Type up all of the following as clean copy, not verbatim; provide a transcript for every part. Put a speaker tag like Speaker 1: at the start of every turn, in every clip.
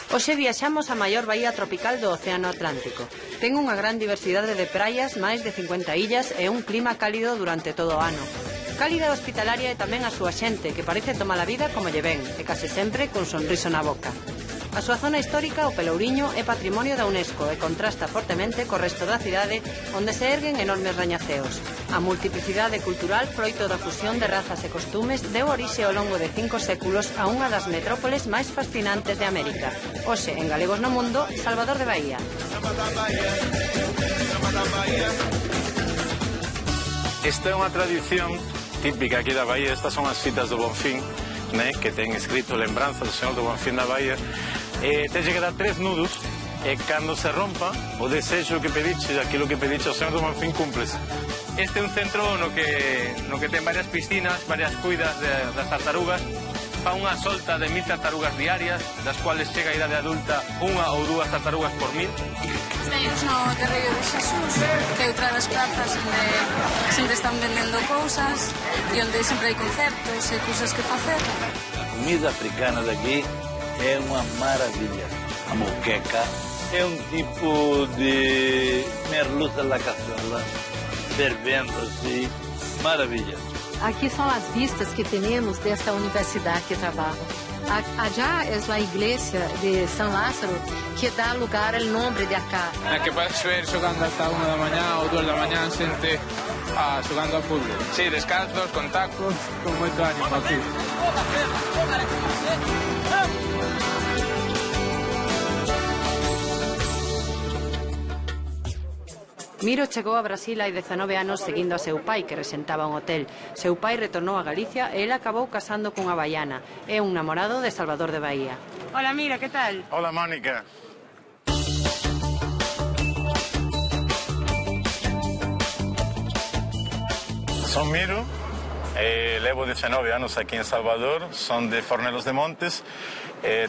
Speaker 1: Hoxe viaxamos a maior baía tropical do Océano Atlántico. Ten unha gran diversidade de praias, máis de 50 illas e un clima cálido durante todo o ano. Cálida e hospitalaria é tamén a súa xente, que parece tomar a vida como lle ven, e case sempre con sonriso na boca. A súa zona histórica, o Pelouriño, é patrimonio da UNESCO e contrasta fortemente co resto da cidade, onde se erguen enormes rañaceos. A multiplicidade cultural, froito da fusión de razas e costumes, deu orixe ao longo de 5 séculos a unha das metrópoles máis fascinantes de América. Hoxe, en Galegos no Mundo, Salvador de Bahía.
Speaker 2: Esta é unha tradición típica aquí da Bahía. Estas son as fitas do Bonfín, que ten escrito lembranza do Señor do Bonfín da Bahía. Tens que dar 3 nudos e cando se rompa o desexo que pediche, aquilo que pediche ao Señor do Bonfín, cúmplese.
Speaker 3: Este é un centro no que ten varias piscinas, varias cuidas das tartarugas. Fa unha solta de 1000 tartarugas diarias, das cuales chega a idade adulta 1 ou 2 tartarugas por 1000.
Speaker 4: Estamos no Terreiro de Xesús, que é outra das plazas onde sempre están vendendo cousas e onde sempre hai concertos e cousas que facer.
Speaker 5: A comida africana daqui é unha maravilla. A moqueca é un tipo de merluza la cazuela, fervendo así, maravilla.
Speaker 6: Aquí son las vistas que tenemos de esta universidad que trabajo. Allá es la iglesia de San Lázaro que da lugar al nombre de acá.
Speaker 7: Que puedes ver jugando hasta 1 da mañá ou 2 da mañá xente jugando a fútbol. Sí, descansos, con tacos, con moito ánimo aquí.
Speaker 1: Miro chegou a Brasil hai 19 anos seguindo a seu pai, que resentaba un hotel. Seu pai retornou a Galicia e ele acabou casando cunha baiana. É un namorado de Salvador de Bahía. Hola, Miro, que tal?
Speaker 2: Hola, Mónica. Son Miro, levo 19 anos aquí en Salvador, son de Fornelos de Montes,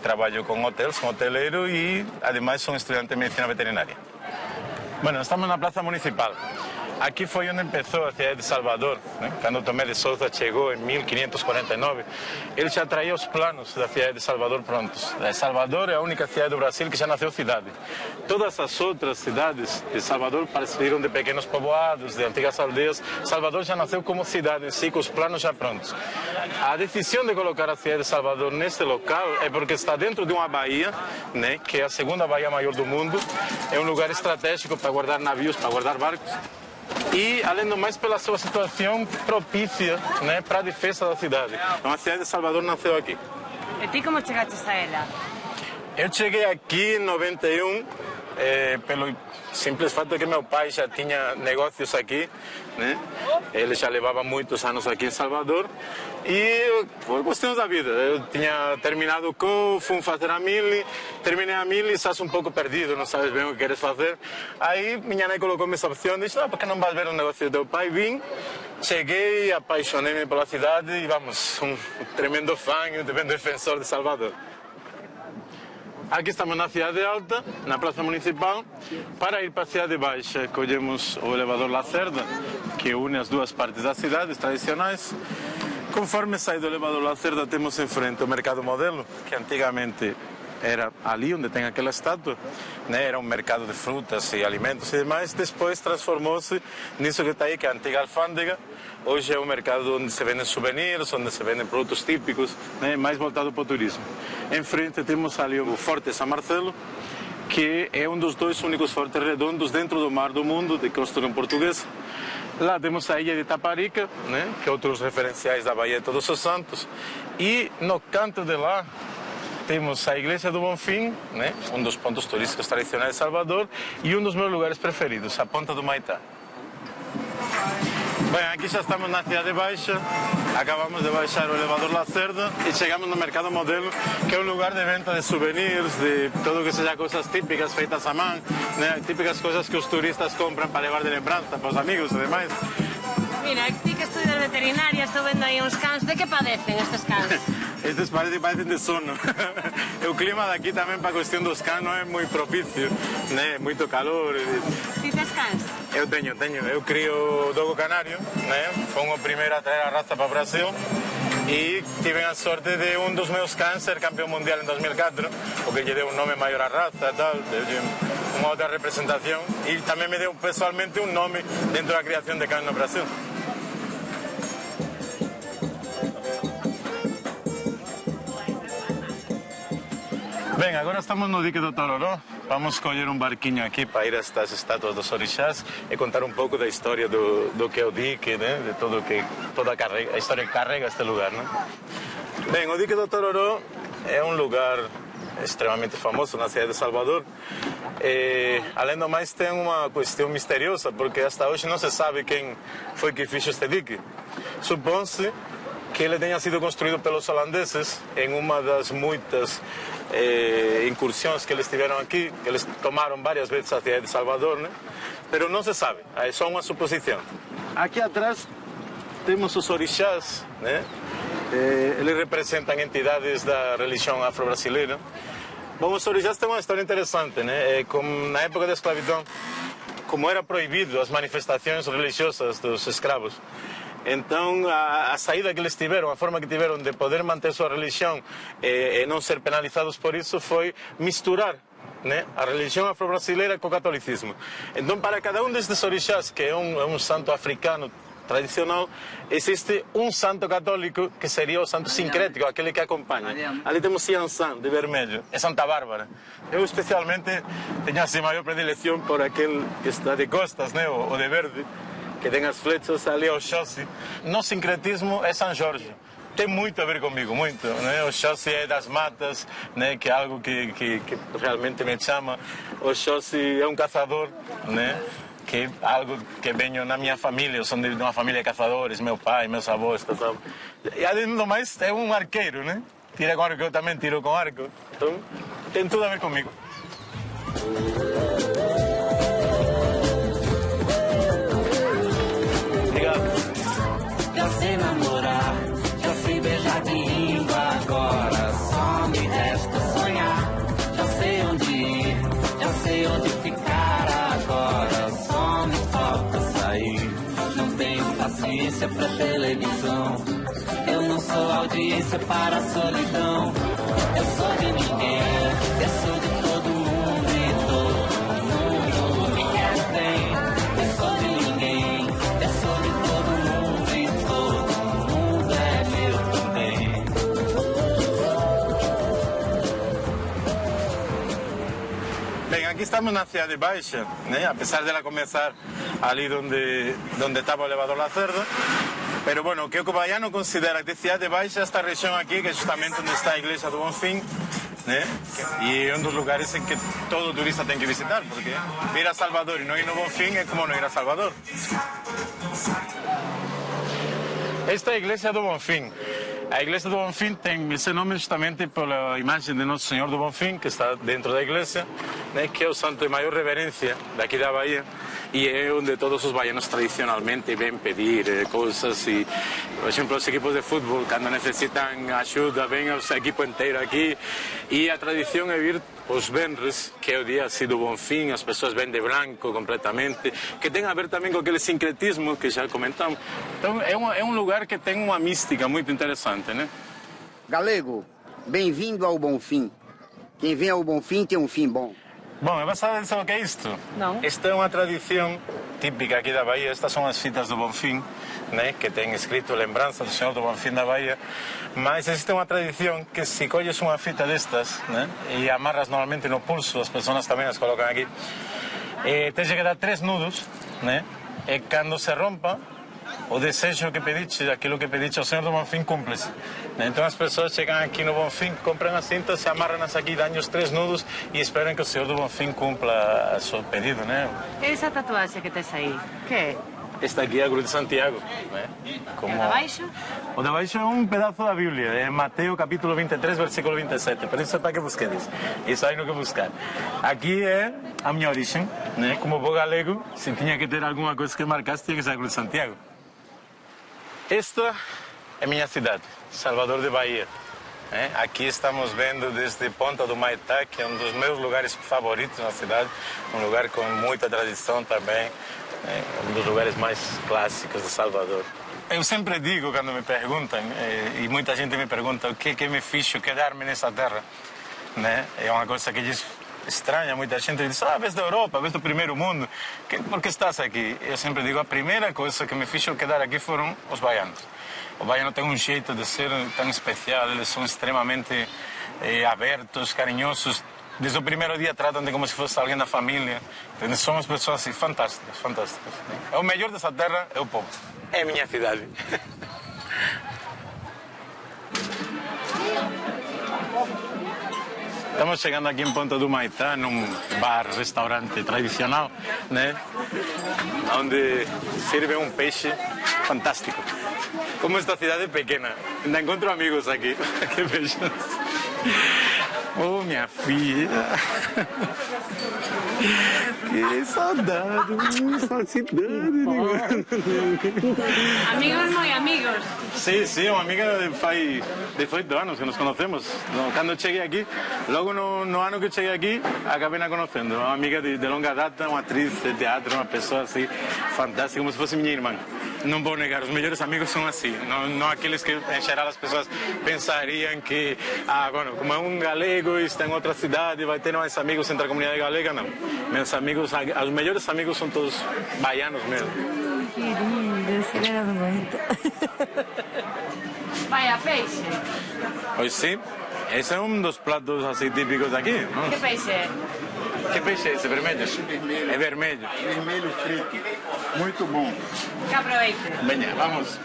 Speaker 2: traballo con hotéis, son hoteleiro e, ademais, son estudiante de medicina veterinaria. Bueno, estamos na Plaza Municipal. Aquí foi onde empezou a cidade de Salvador, cando Tomé de Souza chegou en 1549. Ele xa traía os planos da cidade de Salvador prontos. Salvador é a única cidade do Brasil que xa naceu cidade. Todas as outras cidades de Salvador pareceram de pequenos povoados, de antigas aldeias. Salvador já nasceu como cidade em si, com os planos já prontos. A decisão de colocar a cidade de Salvador neste local é porque está dentro de uma baía, que é a segunda baía maior do mundo. É um lugar estratégico para guardar navios, para guardar barcos. E, além do mais, pela sua situação propícia para a defesa da cidade. Então, a cidade de Salvador nasceu aqui.
Speaker 1: E ti como chegaste a ela?
Speaker 2: Eu cheguei aqui em 91, pelo simples fato de que meu pai já tinha negócios aqui, ele já levava muitos anos aqui em Salvador e por questões da vida, eu tinha terminado o COU, fui fazer a mili, terminei a mili e estás um pouco perdido, não sabes bem o que queres fazer. Aí minha mãe colocou-me essa opção, disse, por que não vais ver um negócio do teu pai? Vim, cheguei, apaixonei-me pela cidade e vamos, um tremendo fã e um tremendo defensor de Salvador. Aqui estamos na Cidade Alta, na Praça Municipal. Para ir para a Cidade Baixa, escolhemos o elevador Lacerda, que une as duas partes das cidades tradicionais. Conforme sai do elevador Lacerda, temos em frente o Mercado Modelo, que antigamente era ali onde tem aquela estátua, era um mercado de frutas e alimentos e demais. Depois transformou-se nisso que está aí, que é a antiga alfândega. Hoje é um mercado onde se vendem souvenirs, onde se vendem produtos típicos, mais voltado para o turismo. Em frente temos ali o Forte São Marcelo, que é um dos 2 únicos fortes redondos dentro do mar do mundo, de construção portuguesa. Lá temos a ilha de Taparica, que é outros referenciais da Baía de Todos os Santos. E no canto de lá temos a Igreja do Bonfim, um dos pontos turísticos tradicionais de Salvador, e um dos meus lugares preferidos, a Ponta do Maitá. Bem, aqui já estamos na Cidade Baixa, acabamos de baixar o elevador Lacerda e chegamos no Mercado Modelo, que é um lugar de venda de souvenirs, de tudo que seja coisas típicas feitas à mão, típicas coisas que os turistas compram para levar de lembrança para os amigos e demais.
Speaker 1: Mira, ti que estudas veterinaria, estou vendo aí uns cães. De que padecen estes cães?
Speaker 2: Estes parecem de sono. O clima daqui também para a questão dos cães não é muito propício, muito calor.
Speaker 1: Ti tes cães?
Speaker 2: Eu tenho. Eu crio dogo canário, foi o primeiro a trazer a raça para o Brasil. e tive a sorte de dos meus cães ser campeão mundial em 2004, o que lhe deu um nome maior à raça e tal, uma outra representação, e também me deu pessoalmente um nome dentro da criação de cães no Brasil. Bem, agora estamos no dique do Tororó. Vamos escolher um barquinho aqui para ir a estas estátuas dos orixás e contar um pouco da história do que é o dique, né? De tudo que toda a história que carrega este lugar, né? Bem, o dique do Tororó é um lugar extremamente famoso na cidade de Salvador. Além do mais, tem uma questão misteriosa, porque hasta hoje não se sabe quem foi que fez este dique. Supõe-se que ele tenha sido construído pelos holandeses em uma das muitas incursões que eles tiveram aqui, que eles tomaram várias vezes a cidade de Salvador, né? Pero não se sabe, é só uma suposição. Aqui atrás temos os orixás, né? Eles representam entidades da religião afro-brasileira. Bom, os orixás têm uma história interessante, né? Como na época da escravidão, como era proibido as manifestações religiosas dos escravos, então a saída que eles tiveram, a forma que tiveram de poder manter sua religião e não ser penalizados por isso foi misturar, né, a religião afro-brasileira com o catolicismo. Então, para cada um destes orixás, que é um santo africano tradicional, existe um santo católico que seria o santo sincrético, aquele que acompanha. Ali temos Yansan, de vermelho, é Santa Bárbara. Eu especialmente tenho assim maior predileção por aquele que está de costas, né, o de verde, que tem as flechas ali, o Xóssi. No sincretismo é São Jorge. Tem muito a ver comigo, muito, né? O Xóssi é das matas, né? Que é algo que realmente me chama. O Xóssi é um caçador, né? Que é algo que venho na minha família. Eu sou de uma família de caçadores, meu pai, meus avós, tal. E além do mais, é um arqueiro, né? Tira com arco, eu também tiro com arco. Então, tem tudo a ver comigo.
Speaker 8: Já sei namorar, já sei beijar de língua, agora só me resta sonhar. Já sei onde ir, já sei onde ficar, agora só me falta sair. Não tenho paciência pra televisão, eu não sou audiência para a solidão. Eu sou de ninguém, eu sou de todo mundo e todo mundo me quer bem. Eu sou de ninguém, eu sou de todo mundo e todo mundo é meu também.
Speaker 2: Bem, aqui estamos na Cidade Baixa, né? Apesar de ela começar ali onde estava o elevador Lacerda. Pero bueno, o que o baiano considera de Cidade Baixa esta região aqui, que é justamente onde está a Igreja do Bonfim, né? E é um dos lugares em que todo turista tem que visitar, porque vir a Salvador e não ir no Bonfim é como não ir a Salvador. Esta é a Igreja do Bonfim. A Igreja do Bonfim tem esse nome justamente pela imagem de Nosso Senhor do Bonfim, que está dentro da igreja, né, que é o santo de maior reverência daqui da Bahia, e é onde todos os baianos tradicionalmente vêm pedir coisas. E, por exemplo, os equipos de futebol, quando necessitam ajuda, vêm o equipo inteiro aqui, e a tradição é vir os venres, que é o dia assim do Bonfim, as pessoas vêm de branco completamente, que tem a ver também com aquele sincretismo que já comentamos. Então é um lugar que tem uma mística muito interessante, né?
Speaker 9: Galego, bem-vindo ao Bonfim. Quem vem ao Bonfim tem um fim bom.
Speaker 2: Bom, você sabe o que é isto?
Speaker 1: Não.
Speaker 2: Esta é uma tradição típica aqui da Bahia. Estas são as fitas do Bonfim, né, que tem escrito lembrança do Senhor do Bonfim da Bahia. Mas existe uma tradição que se colhes uma fita destas, né, e amarras normalmente no pulso, as pessoas também as colocam aqui, tens que dar 3 nudos, né, e quando se rompa, o desejo que pediste, aquilo que pediste ao Senhor do Bonfim, cumpre-se. Então as pessoas chegam aqui no Bonfim, compram as cintas, se amarram-nas aqui, dão os 3 nudos e esperam que o Senhor do Bonfim cumpra o seu pedido, né?
Speaker 1: Essa tatuagem que tens aí, que é?
Speaker 2: Esta aqui é a Cruz de Santiago, né? Como...
Speaker 1: É da Baixa?
Speaker 2: O de baixo é um pedaço da Bíblia, é Mateus capítulo 23, versículo 27. Por isso é para que busquedes. Isso aí no que buscar. Aqui é a minha origem, né? Como bom galego, se tinha que ter alguma coisa que marcasse, tinha que ser a Cruz de Santiago. Esta é minha cidade, Salvador de Bahia. Aqui estamos vendo desde Ponta do Maitá, que é um dos meus lugares favoritos na cidade, um lugar com muita tradição também, um dos lugares mais clássicos de Salvador. Eu sempre digo, cando me preguntan, e moita xente me pregunta o que me fixo quedarme nesa terra, né? É unha cosa que lles extraña, moita xente diz, ves da Europa, ves do primeiro mundo, por que estás aquí? Eu sempre digo, a primeira coisa que me fixo quedar aquí foron os baianos. O baiano ten un xeito de ser tan especial, eles son extremamente abertos, cariñosos. Desde o primeiro día tratan de como se fosse alguén da familia. Entende? Son as persoas así fantásticas, fantásticas. O mellor desa terra é o povo. É a miña cidade. Estamos chegando aquí en Ponta do Maitá, nun bar, restaurante tradicional, né? Onde sirve un peixe fantástico. Como esta cidade é pequena, ainda encontro amigos aquí. Que peixes. Oh, minha filha. Que saudade, saudade.
Speaker 1: Amigos moi amigos.
Speaker 2: Sí, unha amiga de fai 18 anos que nos conocemos. Cando cheguei aquí, logo no ano que cheguei aquí, acabei na conocendo. Unha amiga de longa data, unha actriz de teatro, unha persoa así fantástica, como se fosse miña irmã. Non vou negar, os mellores amigos son así, non aqueles que en xeral as persoas pensarían que, como é un galego e está en outra cidade, vai ter máis amigos entre a comunidade galega, non. Meus amigos, os mellores amigos son todos baianos mesmo.
Speaker 10: Que lindo, será bonito.
Speaker 1: Vaya peixe.
Speaker 2: Pois sí, ese é un dos platos así típicos de aquí, non?
Speaker 1: Que peixe é?
Speaker 2: Que peixe é ese, vermello?
Speaker 9: Vermelho.
Speaker 2: É vermello.
Speaker 9: Vermelho frito. Muito bom.
Speaker 1: Que aproveite.
Speaker 2: Veña, vamos.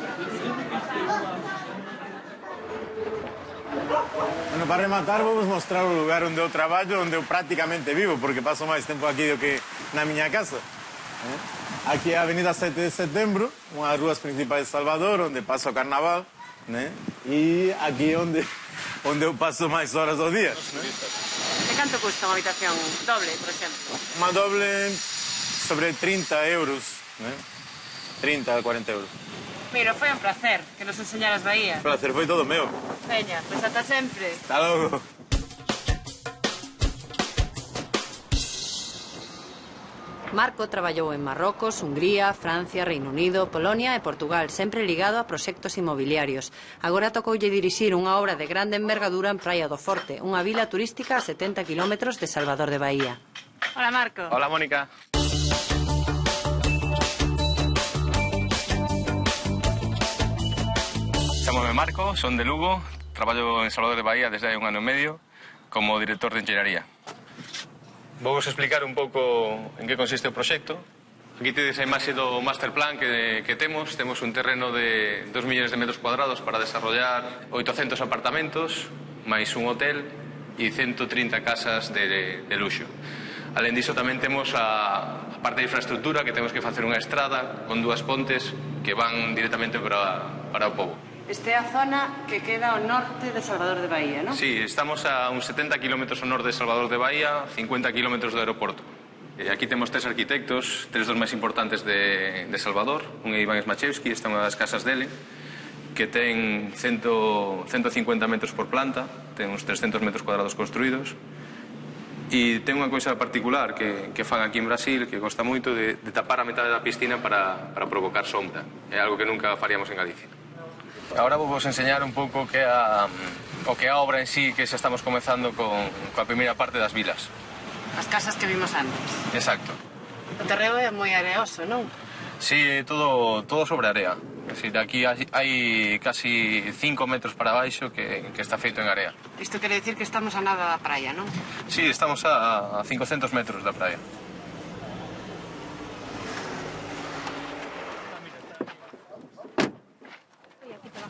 Speaker 2: Bueno, para rematar, vou vos mostrar o lugar onde eu traballo, onde eu prácticamente vivo, porque paso máis tempo aquí do que na miña casa. Aquí é a Avenida 7 de Setembro, unha das rúas principais de Salvador, onde paso o carnaval, né? E aquí é onde eu paso máis horas do día.
Speaker 1: E canto custa unha habitación doble, por exemplo?
Speaker 2: Unha doble sobre 30 euros, né? 30 a 40 euros.
Speaker 1: Mira, foi un placer que nos enseñaras Bahía.
Speaker 2: O placer foi todo meu.
Speaker 1: Veña, pois ata sempre.
Speaker 2: Hasta logo.
Speaker 1: Marco traballou en Marrocos, Hungría, Francia, Reino Unido, Polonia e Portugal, sempre ligado a proxectos inmobiliarios. Agora tocoulle dirixir unha obra de grande envergadura en Praia do Forte, unha vila turística a 70 km de Salvador de Bahía. Hola, Marco.
Speaker 3: Hola, Mónica. Chámome Marco, son de Lugo, traballo en Salvador de Bahía desde hai un ano e medio como director de enxeñería. Vou vos explicar un pouco en que consiste o proxecto. Aquí tedes a imaxe do master plan que temos. Temos un terreno de 2 millones de metros cuadrados para desarrollar 800 apartamentos, máis un hotel e 130 casas de luxo. Alén diso tamén temos a parte de infraestructura, que temos que facer unha estrada con 2 pontes que van directamente para o pobo.
Speaker 1: Este é a zona que queda ao norte de Salvador de Bahía, non?
Speaker 3: Sí, estamos a uns 70 km ao norte de Salvador de Bahía, 50 km do aeroporto. Aquí temos 3 arquitectos, 3 dos máis importantes de Salvador. Un é Iván Smachevski, esta é unha das casas dele, que ten 150 metros por planta, ten uns 300 metros cuadrados construídos. E ten unha coisa particular que fan aquí en Brasil, que gosta moito de tapar a metade da piscina para provocar sombra. É algo que nunca faríamos en Galicia. Ahora vou vos enseñar un pouco o que é a obra en sí, que xa estamos comezando coa primeira parte das vilas.
Speaker 1: As casas que vimos antes.
Speaker 3: Exacto.
Speaker 1: O terreo é moi areoso, non?
Speaker 3: Sí, todo sobre area. Es decir, aquí hai casi 5 metros para baixo que está feito en area.
Speaker 1: Isto quere dicir que estamos a nada da praia, non?
Speaker 3: Sí, estamos a 500 metros da praia.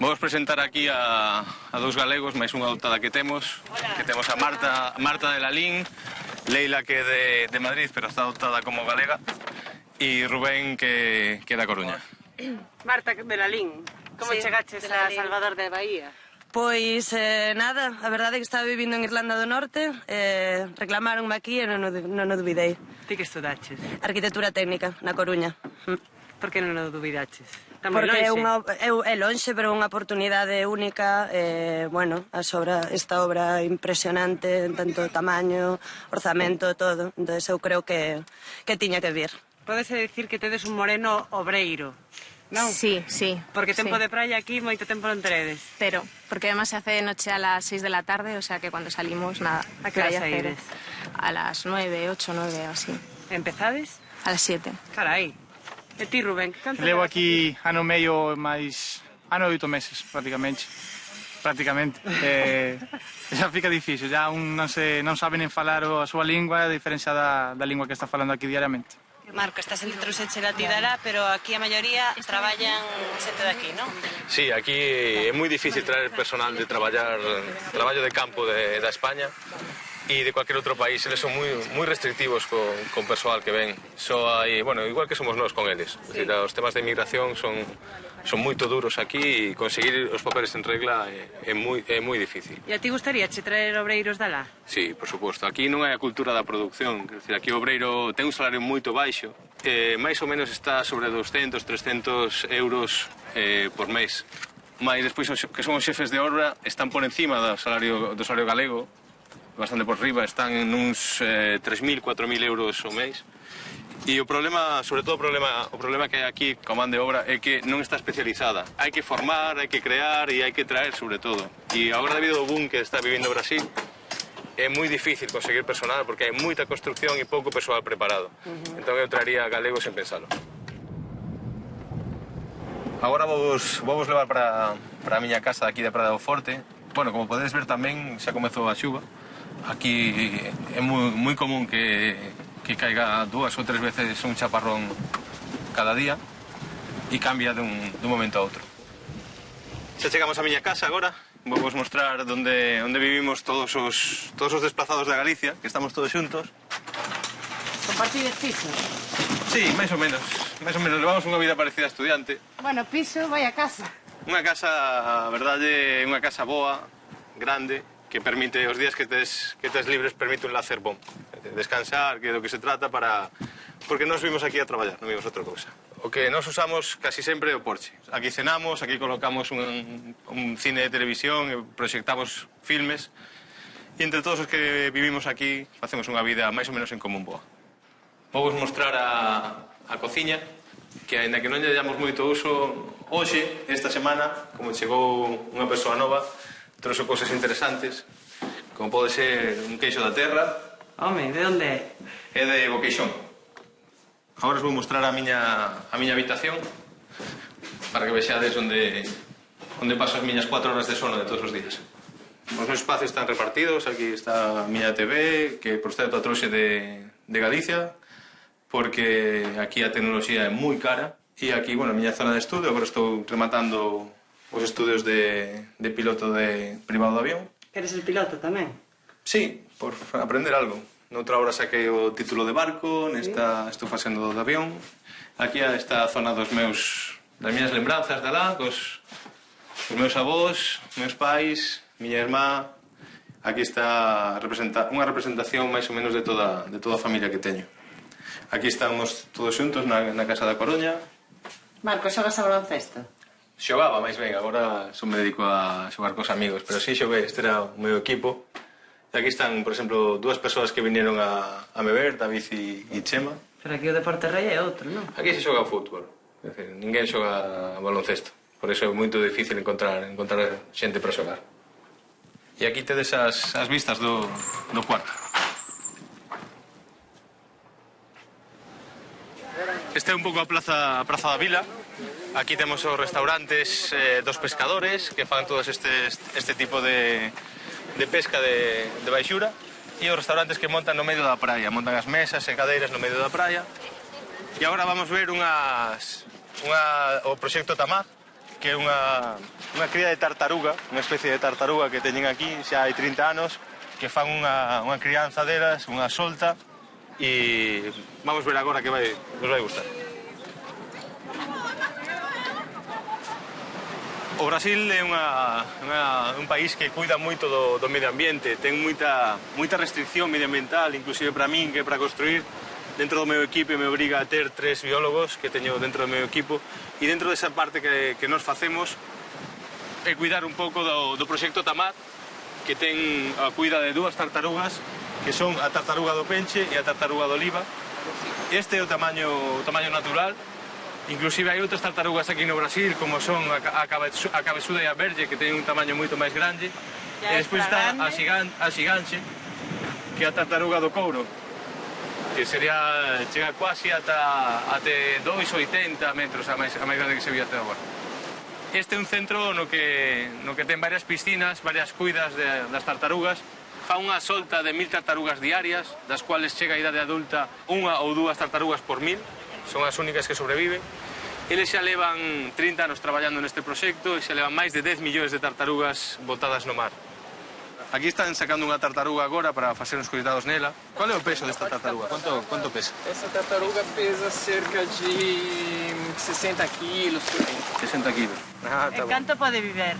Speaker 3: Vamos presentar aquí a 2 galegos, máis unha adoptada que temos. Hola. Que temos a Marta de Lalín, Leila, que é de Madrid, pero está adoptada como galega, e Rubén, que é da Coruña.
Speaker 1: Marta de Lalín, como chegaches a Salvador de Bahía?
Speaker 10: Pois nada, a verdade é que estaba vivindo en Irlanda do Norte, reclamaronme aquí e non o duvidei.
Speaker 1: Ti que estudaches?
Speaker 10: Arquitectura técnica, na Coruña.
Speaker 1: Por que non o dubidaches?
Speaker 10: Porque é lonxe, pero é unha oportunidade única, bueno, esta obra impresionante, en tanto tamaño, orzamento, todo. Entón eu creo que tiña que vir.
Speaker 1: Pódese dicir que tedes un moreno obreiro.
Speaker 10: non?
Speaker 11: Sí, sí.
Speaker 10: Porque tempo
Speaker 11: sí.
Speaker 10: de praia aquí moito tempo non teredes.
Speaker 11: Cero, porque además se hace de noche a las 6 de la tarde, o sea que cuando salimos, nada.
Speaker 10: ¿A qué hora
Speaker 11: playa cero.
Speaker 10: saídes?
Speaker 11: A las 9, 8, 9, así.
Speaker 10: Empezades?
Speaker 11: A las 7.
Speaker 10: Carai. E ti, Rubén?
Speaker 7: Levo aquí ano e medio máis... ano e 8 meses, prácticamente. Xa fica difícil, já non sabe nen falar a súa lingua, a diferencia da lingua que está falando aquí diariamente.
Speaker 10: Marco, estás en Truseche da Tidalá, pero aquí a maioría traballan xente de aquí, non?
Speaker 3: Sí, aquí é moi difícil traer personal de traballo de campo da España e de cualquier outro país. Eles son moi restrictivos con persoal que ven. Só hai, bueno, igual que somos nós con eles. Sí. Es decir, os temas de inmigración son moito duros aquí e conseguir os papeles en regla é moi difícil.
Speaker 10: E a ti gustaríache traer obreiros da lá?
Speaker 3: Sí, por suposto. Aquí non hai a cultura da produción. Quer dizer, aquí o obreiro ten un salario moito baixo. Mais ou menos está sobre 200, 300 euros por mes. Mais despois que son os xefes de obra están por encima do salario galego, bastante por riba, están en uns 3.000, 4.000 euros o mês. E o problema, sobre todo o problema que hai aquí con man de obra é que non está especializada. Hai que formar, hai que crear e hai que traer sobre todo. E agora debido ao boom que está vivindo Brasil, é moi difícil conseguir personal porque hai moita construcción e pouco persoal preparado. Entón eu traería galegos sen pensalo. Agora vos levar para a miña casa aquí da Prada do Forte. Bueno, como podedes ver tamén, xa comezou a xuva. Aquí é moi común que caiga 2 ou 3 veces un chaparrón cada día e cambia dun momento a outro. Xa chegamos a miña casa agora. Vou vos mostrar onde vivimos todos os desplazados da Galicia, que estamos todos xuntos.
Speaker 1: Compartides piso?
Speaker 3: Sí, máis ou menos. Levamos unha vida parecida a estudiante.
Speaker 1: Bueno, piso, vai a casa.
Speaker 3: Unha casa, a verdade, unha casa boa, grande, que permite, os días que tes libres, permite un lazer bom. Descansar, que é do que se trata porque nós vimos aquí a traballar, non vimos outra cousa. O que nós usamos casi sempre é o Porsche. Aquí cenamos, aquí colocamos un cine de televisión, e proxectamos filmes, e entre todos os que vivimos aquí facemos unha vida máis ou menos en común boa. Vou vos mostrar a cociña, que aínda que non lle damos moito uso, hoxe, esta semana, como chegou unha persoa nova, trouxe cousas interesantes, como pode ser un queixo da terra.
Speaker 10: Home, de onde é?
Speaker 3: É de Boqueixón. Agora os vou mostrar a miña habitación para que vexades onde paso as miñas 4 horas de sono de todos os días. Os meus espacios están repartidos, aquí está a miña TV, que por certo a trouxe de Galicia, porque aquí a tecnoloxía é moi cara, e aquí, bueno, a miña zona de estudio, agora estou rematando os estudios de piloto privado de avión.
Speaker 10: Eres el piloto tamén?
Speaker 3: Sí, por aprender algo. Noutra hora saquei o título de barco, nesta estou facendo de avión. Aquí está a zona das miñas lembranzas de lá, cos meus avós, meus pais, miña irmá. Aquí está unha representación máis ou menos de toda a familia que teño. Aquí estamos todos xuntos na Casa da Coruña.
Speaker 1: Marco, xogas a baloncesto?
Speaker 3: Xogaba máis ben, agora só me dedico a xogar cos amigos, pero sí xoguei, este era o meu equipo. E aquí están, por exemplo, 2 persoas que vinieron a me ver, David e Chema.
Speaker 10: Pero aquí o deporte rei é outro, non?
Speaker 3: Aquí se xoga fútbol, é dicir, ninguén xoga baloncesto, por iso é moito difícil encontrar xente para xogar. E aquí tedes as vistas do cuarto. Este é un pouco a Praza da Vila. Aquí temos os restaurantes dos pescadores que fan todos este tipo de pesca de baixura, e os restaurantes que montan no medio da praia, montan as mesas e cadeiras no medio da praia. E agora vamos ver o proxecto Tamar, que é unha cría de tartaruga, unha especie de tartaruga que teñen aquí xa hai 30 anos, que fan unha crianza delas, unha solta, e vamos ver agora que vos vai gustar. O Brasil é un país que cuida moito do medio ambiente, ten moita restricción medioambiental, inclusive para min, que para construir. Dentro do meu equipo me obriga a ter 3 biólogos que teño dentro do meu equipo, e dentro desa parte que nos facemos é cuidar un pouco do proxecto Tamar, que cuida de 2 tartarugas, que son a tartaruga do penche e a tartaruga do oliva. Este é o tamaño natural, Inclusive hai outras tartarugas aquí no Brasil, como son a cabezuda e a verge, que teñen un tamaño moito máis grande. E despois está a xiganche, que é a tartaruga do couro, que chega quasi até 2,80 metros, a máis grande que se viu até agora. Este é un centro no que ten varias piscinas, varias cuidas das tartarugas. Fa unha solta de 1000 tartarugas diarias, das cuales chega a idade adulta unha ou dúas tartarugas por 1000, son as únicas que sobreviven. Eles xa levan 30 anos traballando neste proxecto e xa levan máis de 10 millóns de tartarugas botadas no mar. Aquí están sacando unha tartaruga agora para facer uns cuidados nela. Qual é o peso desta tartaruga? Quanto pesa?
Speaker 12: Essa tartaruga pesa cerca de 60 quilos por aí.
Speaker 3: 60 quilos.
Speaker 12: Ah, tá bom.
Speaker 1: Quanto pode viver?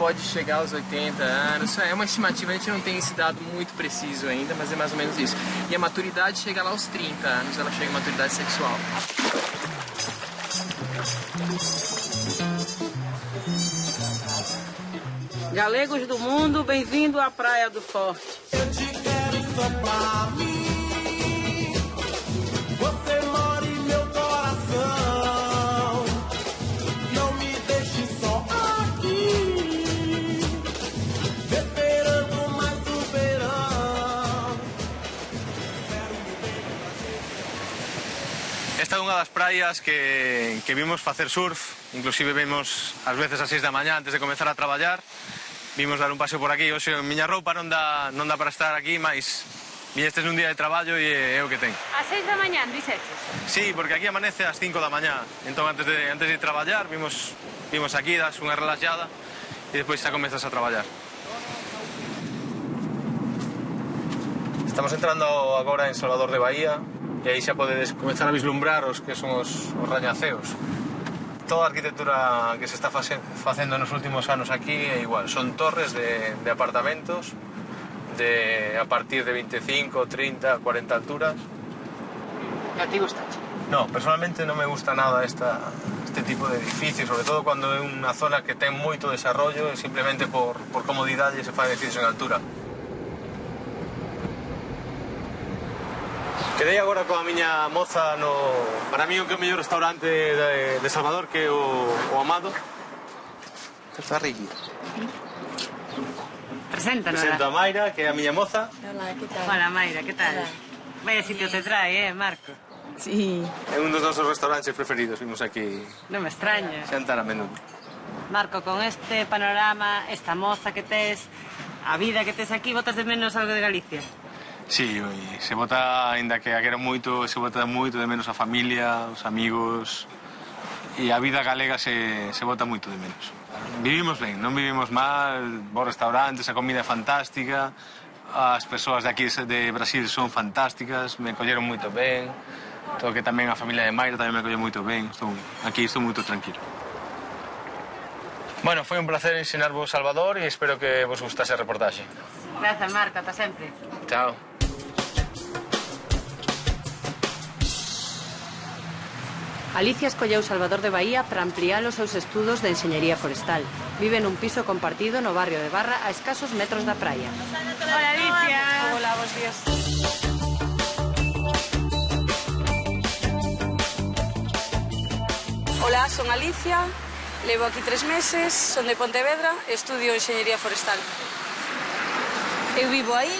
Speaker 12: Pode chegar aos 80 anos, é uma estimativa, a gente não tem esse dado muito preciso ainda, mas é mais ou menos isso. E a maturidade chega lá aos 30 anos, ela chega à maturidade sexual.
Speaker 1: Galegos do mundo, bem-vindo à Praia do Forte.
Speaker 8: Eu te quero só pra mim, você mora em meu coração, não me deixe só aqui, esperando mais o verão.
Speaker 3: Esta é unha das praias que vimos facer surf, inclusive vimos ás veces ás 6 da mañá antes de comenzar a traballar. Vimos dar un paseo por aquí, hoxe miña roupa non dá para estar aquí, mas viestes nun día de traballo e é o que ten.
Speaker 11: A 6 da mañá, dixeches?
Speaker 3: Sí, porque aquí amanece ás 5 da mañá, entón antes de traballar vimos aquí, das unha relaxada e despois xa comezas a traballar. Estamos entrando agora en Salvador de Bahía e aí xa podedes comenzar a vislumbrar os que son os rañaceos. Toda a arquitectura que se está facendo nos últimos anos aquí é igual, son torres de apartamentos a partir de 25, 30, 40 alturas.
Speaker 1: A ti gusta?
Speaker 3: No, personalmente non me gusta nada este tipo de edificios, sobre todo cando é unha zona que ten moito desarrollo e simplemente por comodidade se fai edificios en altura. Quedei agora coa miña moza para mí o que é o mellor restaurante de Salvador, que é o Amado. Está rico.
Speaker 1: Preséntanos.
Speaker 3: Presento a Mayra, que é a miña moza.
Speaker 1: Hola, que tal? Hola, Mayra, que tal? Vaya sitio te trae, Marco?
Speaker 13: Sí.
Speaker 3: É un dos nosos restaurantes preferidos, vimos aquí.
Speaker 1: Non me extraña.
Speaker 3: Xantar a menudo.
Speaker 1: Marco, con este panorama, esta moza que tes, a vida que tes aquí, botas de menos algo de Galicia?
Speaker 3: Sí, se bota, ainda que a quero moito, se bota moito de menos a familia, os amigos, e a vida galega se bota moito de menos. Vivimos ben, non vivimos mal, bons restaurantes, a comida é fantástica, as persoas de aquí de Brasil son fantásticas, me colleron moito ben, todo que tamén a familia de Mayra tamén me colleu moito ben, aquí estou moito tranquilo. Bueno, foi un placer ensinarvos Salvador e espero que vos gustase a reportaxe.
Speaker 1: Gracias, Marco, ata sempre.
Speaker 3: Chao.
Speaker 1: Alicia escolleu Salvador de Bahía para ampliar os seus estudos de enxeñería forestal. Vive nun piso compartido no barrio de Barra a escasos metros da praia.
Speaker 11: Hola, Alicia.
Speaker 10: Hola, bons días. Hola, son Alicia, levo aquí 3 meses, son de Pontevedra e estudio enxeñería forestal. Eu vivo aí,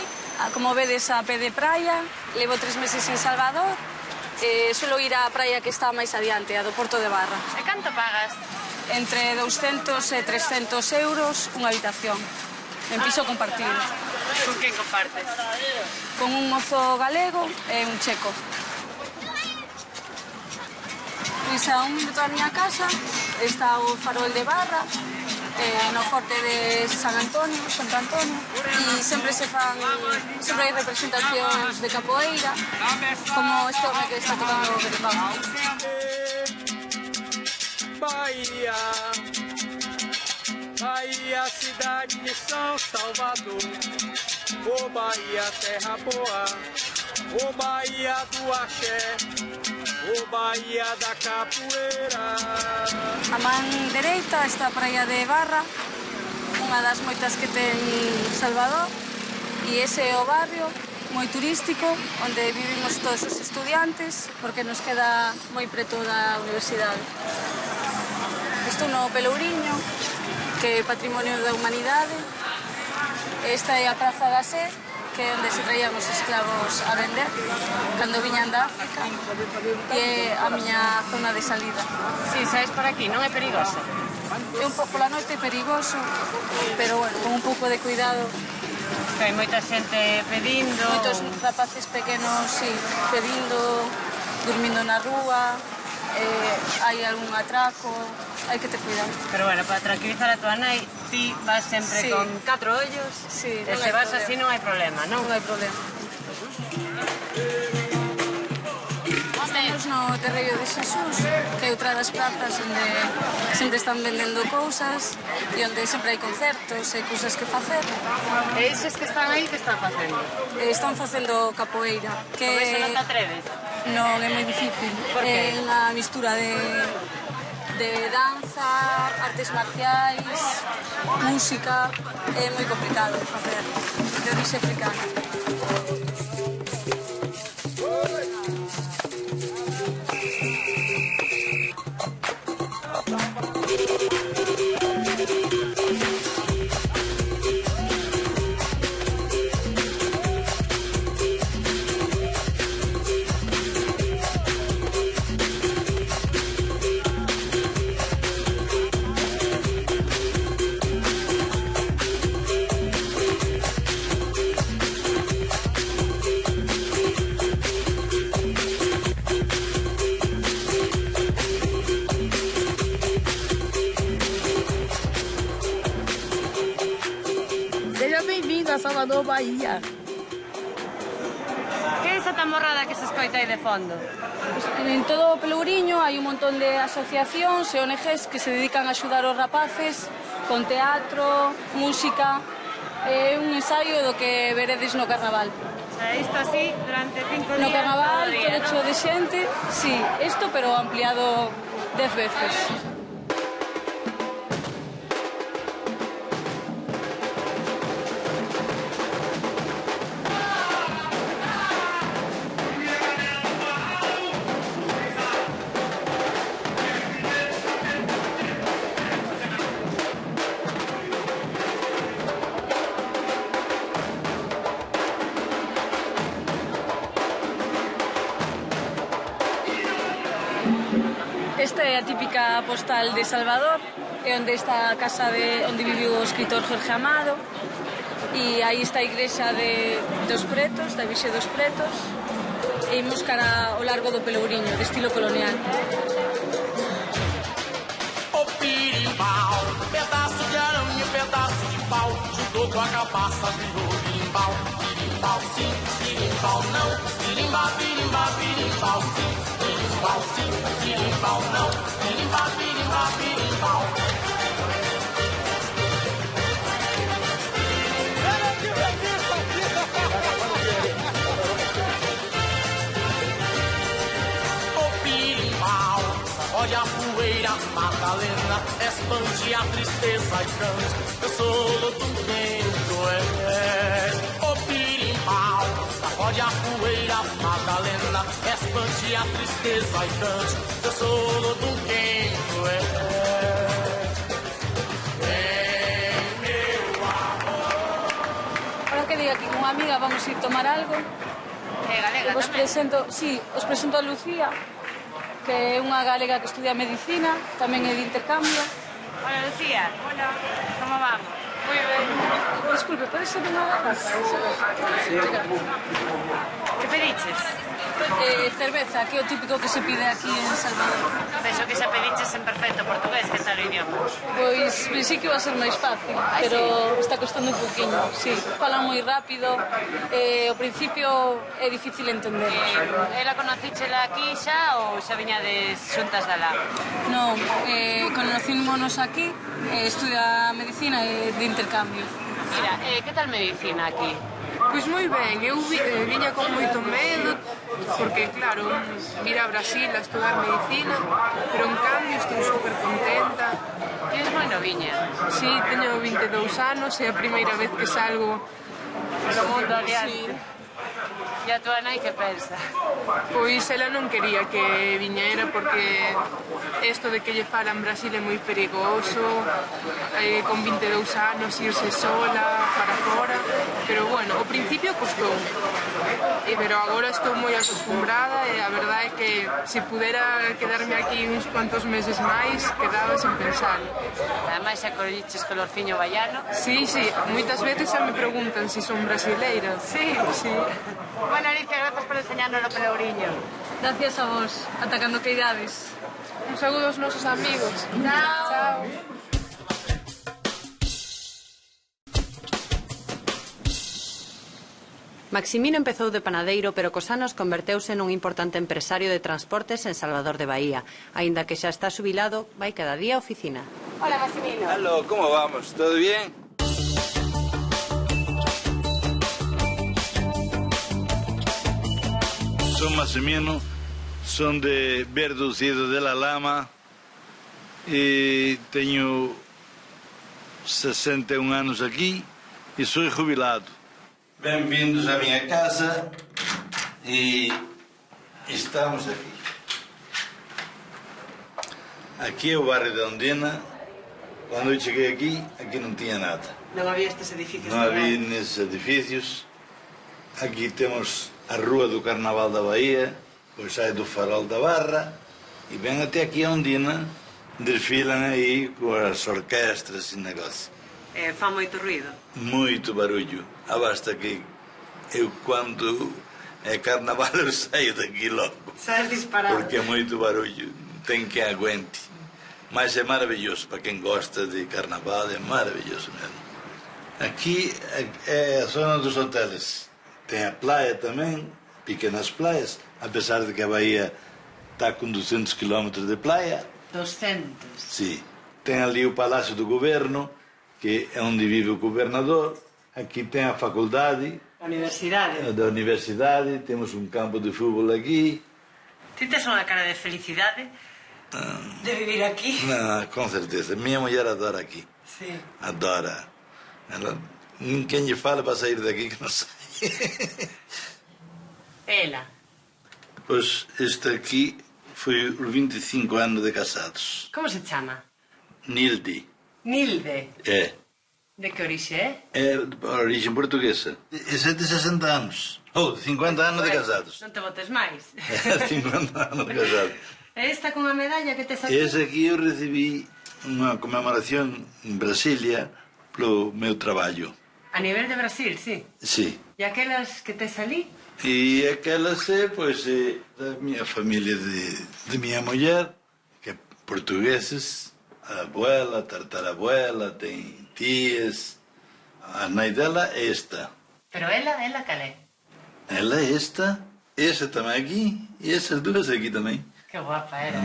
Speaker 10: como vedes, a pé de praia, levo 3 meses en Salvador. Suelo ir á praia que está máis adiante, a do Porto de Barra.
Speaker 11: E canto pagas?
Speaker 10: Entre 200 e 300 euros unha habitación, en piso compartido.
Speaker 11: Con quen compartes?
Speaker 10: Con un mozo galego e un checo. Pois a un minuto da miña casa está o farol de Barra, no forte de Santo Antonio, e sempre hai representacións de capoeira, como este home que está tocando o berimbau.
Speaker 8: Bahia, Bahia, cidade de São Salvador, ô Bahia, terra boa, ô Bahia do axé, ô Bahia da capoeira.
Speaker 10: A man dereita está a praia de Barra, unha das moitas que ten Salvador, e ese é o barrio moi turístico, onde vivimos todos os estudiantes, porque nos queda moi preto da universidade. Estou no Pelouriño, que é Patrimonio da Humanidade. Esta é a Praza da Sé, que é onde se traían os esclavos a vender cando viñan da África, e é a miña zona de salida.
Speaker 1: Si, saes por aquí, non é perigosa?
Speaker 10: É un pouco pola noite perigoso, pero bueno, con un pouco de cuidado.
Speaker 1: Que hai moita xente pedindo...
Speaker 10: Moitos rapaces pequenos, sí, pedindo, dormindo na rúa, hai algún atraco, hai que ter cuidado.
Speaker 1: Pero bueno, para tranquilizar a tua nai, ti vas sempre con 4 ollos, e se vas así non hai problema, non?
Speaker 10: Non hai problema. Estamos no Terreiro de Xesús, que é outra das prazas onde sempre están vendendo cousas e onde sempre hai concertos e cousas que facer.
Speaker 1: E eses que están aí, que están facendo?
Speaker 10: Están facendo capoeira.
Speaker 1: Con eso non te atreves?
Speaker 10: Non, é moi difícil. É unha mistura de danza, artes marciais, música, é moi complicado de facer, de orixe africana.
Speaker 13: Salvador, Bahía.
Speaker 1: Que é esa tamborrada que se escoita aí de fondo?
Speaker 10: En todo o Pelouriño hai un montón de asociacións e ONGs que se dedican a axudar os rapaces con teatro, música. É un ensaio do que veredes no Carnaval.
Speaker 1: O sea, isto así durante 5 días
Speaker 10: no Carnaval,
Speaker 1: todo día,
Speaker 10: todo cheo de xente, sí, isto pero ampliado 10 veces. Esta é a típica postal de Salvador, é onde está a casa onde viviu o escritor Jorge Amado, e aí está a igrexa dos Pretos, da Virxe dos Pretos, e imos cara ao largo do Pelouriño, de estilo colonial.
Speaker 8: O pirimbau, pedaço de arame, pedaço de pau, juntou com a cabaça, virou pirimbau. Pirimbau sim, pirimbau não, pirimba, pirimba, pirimbau sim. Pirimbau sim, pirimbau não, pirimba, pirimba, pirimbau. O pirimbau, sacode a poeira, Madalena, expande a tristeza e cante, eu sou do vento, o pirimbau, sacode a poeira, Madalena, expande a tristeza e cante, eu sou do vento, meu amor.
Speaker 10: Ahora que diga aquí con unha amiga vamos ir tomar algo.
Speaker 1: Galega
Speaker 10: os presento, sí, os presento a Lucía, que é unha galega que estudia medicina, tamén é de intercambio.
Speaker 1: Hola, Lucía. Hola. Como vamos? Muy ben.
Speaker 10: Disculpe, pode ser unha garrafa?
Speaker 1: Sí. Que pediches?
Speaker 10: Cerveza, que é o típico que se pide aquí en Salvador.
Speaker 1: Penso que xa pediches en perfecto portugués, que tal o idioma?
Speaker 10: Pois pensei que iba a ser máis fácil, pero está costando un poquinho, sí. Falan moi rápido, ao principio é difícil entender.
Speaker 1: Ela conocíchela aquí xa ou xa viñades xuntas da lá?
Speaker 10: Non, conocímonos aquí, estudia medicina e de intercambio.
Speaker 1: Mira, que tal medicina aquí?
Speaker 14: Pois moi ben, eu viña con moito medo, porque claro, vir a Brasil a estudar medicina, pero en cambio estou super contenta.
Speaker 1: Tienes moi noviña?
Speaker 14: Sí, teño 22 anos, é a primeira vez que salgo
Speaker 1: do mundo adiante. Sí. E a tua nai que pensa?
Speaker 14: Pois ela non quería que viñera porque isto de que lle falan Brasil é moi perigoso, con 22 anos irse sola para fora, pero bueno, ao principio costou, pero agora estou moi acostumbrada e a verdade é que se pudera quedarme aquí uns cuantos meses máis, quedaba sen pensar.
Speaker 1: Ademais, xa colliches colorciño baiano.
Speaker 14: Sí, moitas veces xa me preguntan se son brasileira. Sí.
Speaker 1: Bueno, Alicia, grazas por enseñarnos o pelourinho.
Speaker 10: Gracias a vos. Ata cando que idades.
Speaker 14: Un saúdo aos nosos amigos.
Speaker 1: Chao. Maximino empezou de panadeiro, pero cos anos converteuse nun importante empresario de transportes en Salvador de Bahía. Aínda que xa está xubilado, vai cada día á oficina. Hola, Maximino.
Speaker 5: Aló, ¿cómo vamos? ¿Todo bien? Son Maximino, son de Verducido de la Lama e teño 61 anos aquí e sou jubilado. Bem-vindos à minha casa e estamos aqui. Aqui é o bairro de Ondina. Quando eu cheguei aqui não tinha nada.
Speaker 1: Não havia estes edifícios?
Speaker 5: Não havia nesses edifícios. Aqui temos a Rua do Carnaval da Bahia, pois sai do Farol da Barra e vem até aqui a Ondina, desfilam aí com as orquestras e negócio.
Speaker 1: Fá moito ruído?
Speaker 5: Muito barulho. Basta que eu, quando é carnaval, eu saio daqui logo.
Speaker 1: Sai disparado.
Speaker 5: Porque é muito barulho. Tem quem aguente. Mas é maravilhoso. Para quem gosta de carnaval, é maravilhoso mesmo. Aqui é a zona dos hotéis. Tem a praia também, pequenas praias. Apesar de que a Bahia está com 200 quilômetros de praia.
Speaker 1: 200?
Speaker 5: Sim. Tem ali o Palácio do Governo, que é onde vive o governador. Aqui tem a faculdade.
Speaker 1: A universidade.
Speaker 5: Da universidade. Temos um campo de futebol aqui.
Speaker 1: Ti tes unha cara de felicidade de vivir aquí?
Speaker 5: Não, com certeza. Minha mulher adora aqui.
Speaker 1: Sim.
Speaker 5: Adora. Ela, ninguém lhe fala para sair daqui que não sai.
Speaker 1: Ela?
Speaker 5: Pois este aqui foi os 25 anos de casados.
Speaker 1: Como se chama?
Speaker 5: Nilde.
Speaker 1: Nilde?
Speaker 5: É.
Speaker 1: De que orixe é?
Speaker 5: É de origem portuguesa. É 160 anos. Ou 50 anos de casados.
Speaker 1: Non te botes máis.
Speaker 5: 50 anos de casados.
Speaker 1: Esta con a medalla que te sacou?
Speaker 5: Ese aquí eu recibi unha conmemoración en Brasilia polo meu traballo.
Speaker 1: A nivel de Brasil, sí?
Speaker 5: Sí.
Speaker 1: E aquelas que tes ali?
Speaker 5: E aquelas pois, da minha família de minha mulher, que é portugueses, a abuela, a tartarabuela, tem tías. A nai dela é esta.
Speaker 1: Pero ela cal é?
Speaker 5: Ela é esta também aqui, e essas duas aqui também.
Speaker 1: Que guapa era,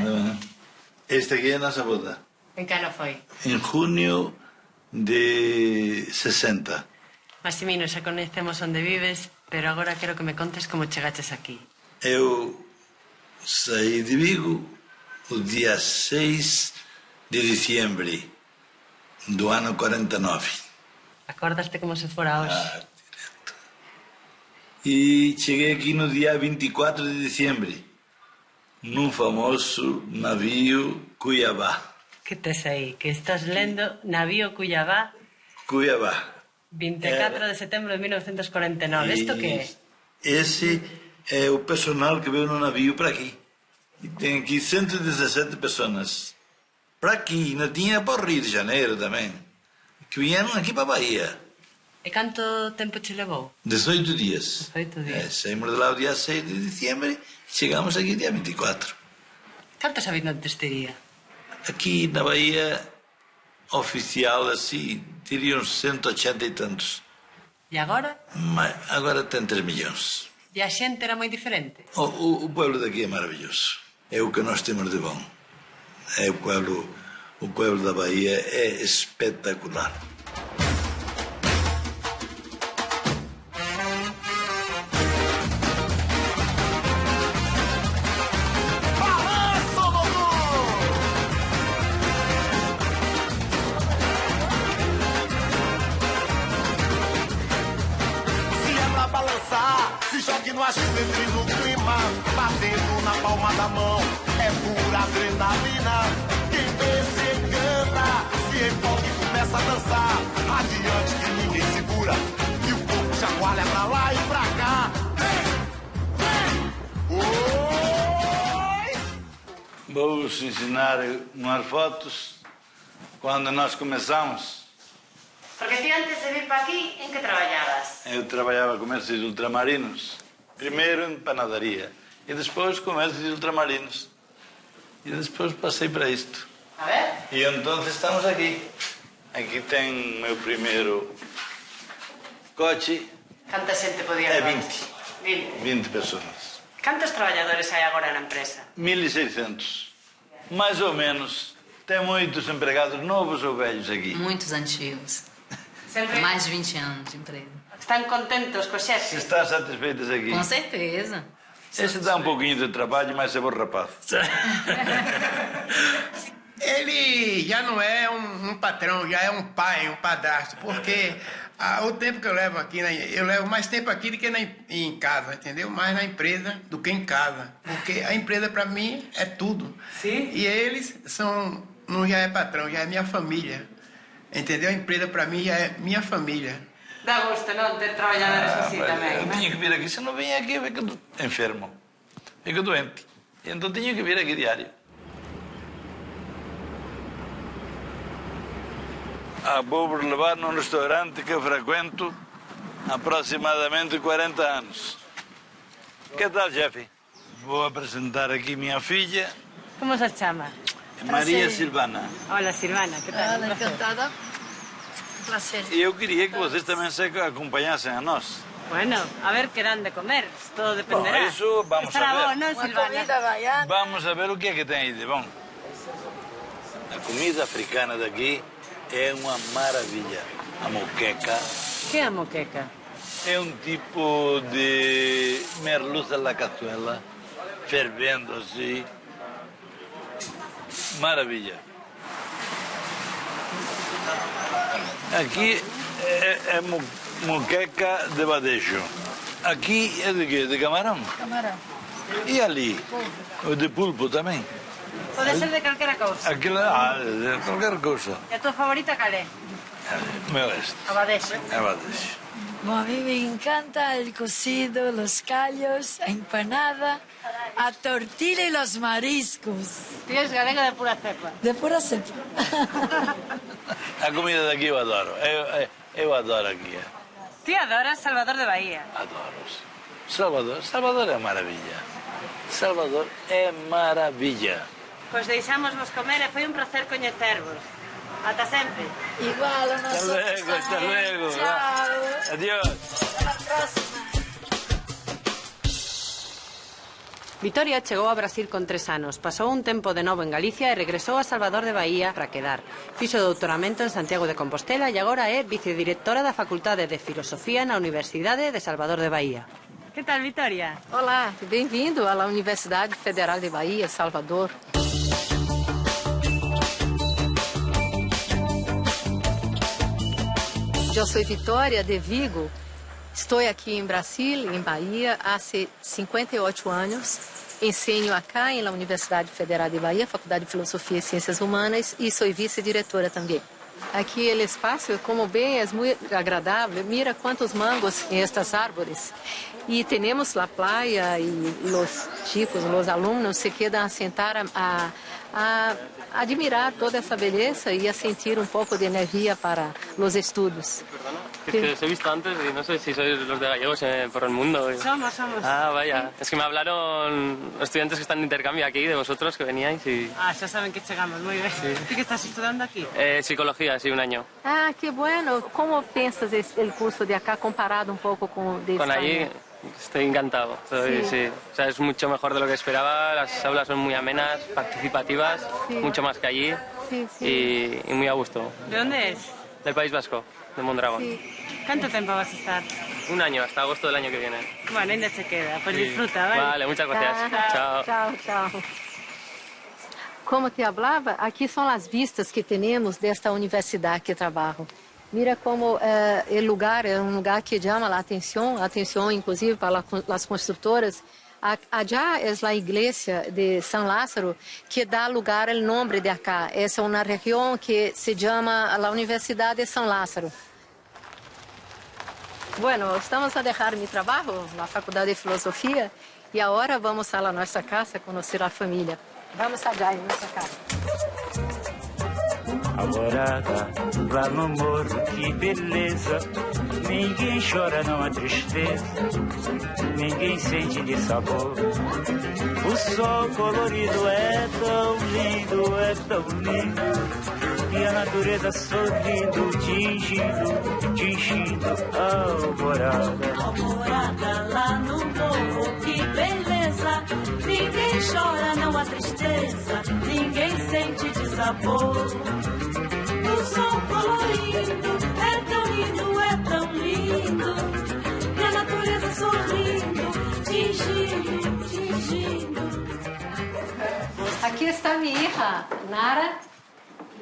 Speaker 5: Esta aqui é a nossa boda.
Speaker 1: En que ano foi?
Speaker 5: Em junho de 60.
Speaker 1: Maximino, xa conhecemos onde vives, pero agora quero que me contes como chegaches aquí.
Speaker 5: Eu saí de Vigo o dia 6 de diciembre do ano 49.
Speaker 1: Acordaste como se fora hoxe?
Speaker 5: Direto. E cheguei aqui no dia 24 de diciembre, num famoso navio Cuiabá.
Speaker 1: Que tes aí? Que estás lendo Navío Cuiabá?
Speaker 5: Cuiabá.
Speaker 1: 24 de setembro de 1949. Isto que é?
Speaker 5: Esse é o personal que veio no navio para aqui. E tem aqui 117 pessoas. Para aqui, não tinha para o Rio de Janeiro também. Que vieram aqui para a Bahia.
Speaker 1: E canto tempo te levou?
Speaker 5: 18 dias.
Speaker 1: 18 días.
Speaker 5: Saímos de lá o dia 6 de diciembre e chegamos aqui dia 24.
Speaker 1: Cantos habitantes teria?
Speaker 5: Aqui na Bahia, oficial assim, teria uns 180 e tantos.
Speaker 1: E agora?
Speaker 5: Mas agora tem 3 milhões.
Speaker 1: E a xente era moi diferente?
Speaker 5: O pueblo daqui é maravilhoso. É o que nós temos de bom. É o pueblo da Bahia é espetacular.
Speaker 13: dançar. Se jogue no agito, entre no clima, batendo na palma da mão. É pura adrenalina. Quem vê se encanta, se empolga e começa a dançar. Adiante que ninguém segura, e o corpo chacoalha pra lá e pra cá.
Speaker 5: Vou-vos ensinar umas fotos quando nós começamos.
Speaker 1: Porque ti antes de vir para aquí, en que traballabas?
Speaker 5: Eu trabalhava comércio de ultramarinos. Primeiro em panaderia e depois comércio de ultramarinos. E depois passei para isto.
Speaker 1: A ver?
Speaker 5: E então estamos aqui. Aqui tem meu primeiro coche.
Speaker 1: Canta xente podía?
Speaker 5: É 20. 20 pessoas.
Speaker 1: Cantos traballadores hai agora na empresa?
Speaker 5: 1.600. Mais ou menos. Tem muitos empregados novos ou velhos aqui.
Speaker 15: Muitos antigos.
Speaker 1: Sempre...
Speaker 15: Mais de 20 anos de emprego.
Speaker 1: Estão contentes com o chefe?
Speaker 5: Estão satisfeitos aqui?
Speaker 15: Com certeza.
Speaker 5: Esse dá um pouquinho de trabalho, mas é bom rapaz.
Speaker 16: Ele já não é um patrão, já é um pai, um padrasto, porque o tempo que eu levo aqui, eu levo mais tempo aqui do que em casa, entendeu? Mais na empresa do que em casa, porque a empresa para mim é tudo.
Speaker 1: Sim.
Speaker 16: E eles não já é patrão, já é minha família, entendeu? A empresa para mim já é minha família.
Speaker 1: Dá gosto, não, ter trabalhadores assim também.
Speaker 5: Eu tinha que vir aqui, se não vinha aqui, eu fico enfermo, fico doente. Então tinha que vir aqui diário. Vou-vos levar num restaurante que eu frequento há aproximadamente 40 anos. Que tal, chefe? Vou apresentar aqui minha filha.
Speaker 1: Como se chama?
Speaker 5: Maria Silvana.
Speaker 1: Olá, Silvana, que tal?
Speaker 15: Olá, encantada. Prazer.
Speaker 5: E eu queria que vocês também se acompanhassem a nós.
Speaker 1: Bueno, a ver que dan de comer, todo dependerá.
Speaker 5: Bom, isso vamos
Speaker 1: Estará
Speaker 5: a ver.
Speaker 1: bom, não, Silvana?
Speaker 5: Vamos a ver o que é que tem aí de bom. A comida africana daqui é uma maravilha. A moqueca.
Speaker 1: Que é a moqueca?
Speaker 5: É um tipo de merluza à la cazuela, fervendo assim. Maravilha. Aqui é moqueca de badejo. Aqui é de quê? De camarão?
Speaker 15: Camarão.
Speaker 5: E ali? O de pulpo também?
Speaker 1: Pode ser de qualquer coisa.
Speaker 5: Aquilo, de qualquer coisa.
Speaker 1: E a tua favorita qual é?
Speaker 5: Meu este.
Speaker 1: A badejo.
Speaker 5: A badejo.
Speaker 17: Bueno, a mí me encanta el cocido, los callos, la empanada, a tortilla y los mariscos.
Speaker 1: Ti és galega de pura cepa.
Speaker 17: De pura cepa.
Speaker 5: A comida daqui eu adoro. Eu adoro aqui.
Speaker 1: Ti adoras Salvador de Bahía.
Speaker 5: Adoro. Salvador é maravilha. Salvador é maravilha.
Speaker 1: Pois deixámosvos comer e foi un placer coñecervos. Ata sempre.
Speaker 17: Igual a nosotros.
Speaker 5: Hasta luego.
Speaker 17: Chao.
Speaker 5: Adiós.
Speaker 17: Hasta la próxima.
Speaker 1: Vitoria chegou a Brasil con 3 anos, pasou un tempo de novo en Galicia e regresou a Salvador de Bahía para quedar. Fixo doutoramento en Santiago de Compostela e agora é vicedirectora da Facultade de Filosofía na Universidade de Salvador de Bahía. Que tal, Vitoria?
Speaker 6: Olá, bem-vindo à Universidade Federal de Bahia, Salvador. Eu sou Vitória de Vigo. Estou aqui em Brasil, em Bahia, há 58 anos. Ensino acá na Universidade Federal de Bahia, Faculdade de Filosofia e Ciências Humanas, e sou vice-diretora também. Aqui o espaço, como bem, é muito agradável. Mira quantos mangos em estas árvores. E temos a praia e os chicos, os alunos se quedam a sentar a admirar toda essa beleza e a sentir pouco de energia para os estudos.
Speaker 18: Es que os he visto antes y no sé si sois los de gallegos por el mundo.
Speaker 1: Somos.
Speaker 18: Ah, vaya. Es que me hablaron estudiantes que están de intercambio aquí, de vosotros, que veníais y...
Speaker 1: Ah, ya saben que llegamos, muy bien.
Speaker 18: Sí.
Speaker 1: ¿Tú qué estás estudiando aquí?
Speaker 18: Psicología, sí, un año.
Speaker 6: Ah, que bueno. ¿Cómo piensas el curso de acá comparado un poco con de
Speaker 18: Con
Speaker 6: España?
Speaker 18: allí estoy encantado. Sí. O sea, es mucho mejor de lo que esperaba. Las aulas son muy amenas, participativas, mucho más que allí.
Speaker 6: Sí.
Speaker 18: Y muy a gusto.
Speaker 1: ¿De dónde es?
Speaker 18: Del País Vasco, de Mondragón.
Speaker 1: ¿Cuánto tiempo vas a estar?
Speaker 18: Un año, hasta agosto del año que viene.
Speaker 1: Bueno, ainda se queda. Pues
Speaker 18: Sí.
Speaker 1: disfruta, ¿vale?
Speaker 18: Vale, muchas gracias. Chao.
Speaker 6: Chao. Como te falava, aqui são as vistas que temos desta universidade que trabalho. Mira como el lugar es un lugar que llama la atención inclusive para las constructoras. Allá es la iglesia de San Lázaro que da lugar al nombre de acá. Esa es una región que se llama la Universidad de San Lázaro. Bueno, estamos a dejar mi trabajo, la Facultad de Filosofía, y ahora vamos a nuestra casa a conocer a familia. Vamos allá en nuestra casa.
Speaker 19: Alvorada, lá no morro, que beleza. Ninguém chora, não há tristeza. Ninguém sente de sabor. O sol colorido é tão lindo, é tão lindo. E a natureza sorrindo, tingindo a alvorada.
Speaker 8: Alvorada, lá no morro, que beleza. Ninguém chora, não há tristeza. Ninguém sente de sabor. O sol colorido é tão lindo, é tão lindo. E a natureza sorrindo, tingindo.
Speaker 6: Aqui está minha hija, Nara,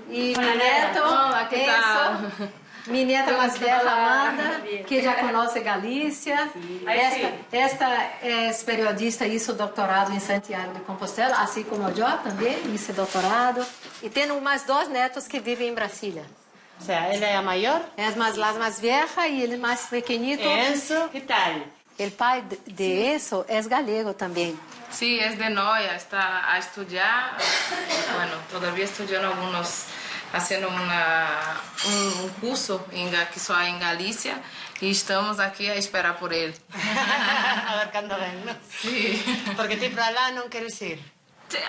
Speaker 6: e meu neto.
Speaker 11: Olá, que tal?
Speaker 6: Mi nieta más vieja, Amanda, que ya conoce Galicia. Esta es periodista, hizo doctorado en Santiago de Compostela, así como yo también hice doctorado. Y tengo más dos netos que viven en Brasilia.
Speaker 1: O sea, ¿él es la mayor?
Speaker 6: Es la más vieja y el más pequeñito.
Speaker 1: Enzo, ¿qué tal?
Speaker 6: El pai de Enzo es gallego también.
Speaker 14: Sí, es de Noia, está a estudiar. Bueno, todavía estudiando haciendo un curso que só en Galicia y estamos aquí a esperar por él.
Speaker 1: A ver cuándo ven, ¿no?
Speaker 14: Sí.
Speaker 1: Porque tú para lá no quieres ir.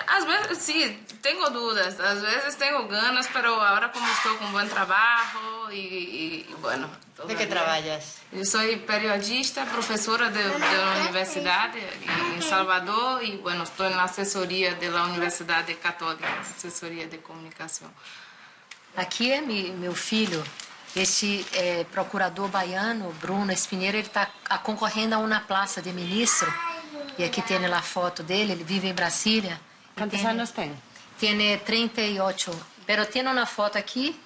Speaker 14: Às vezes, sí, tengo dudas, às vezes tengo ganas, pero ahora como estoy con buen trabajo y bueno.
Speaker 1: ¿De qué trabajas?
Speaker 14: Eu sou periodista, professora de uma universidade em Salvador e, bueno, estou na assessoria da Universidade Católica, assessoria de comunicação.
Speaker 6: Aqui é meu filho, este procurador baiano, Bruno Espinheiro, ele está concorrendo a uma plaça de ministro. E aqui tem a foto dele, ele vive em Brasília.
Speaker 1: Quantos anos tem?
Speaker 6: Tem 38, mas tem uma foto aqui,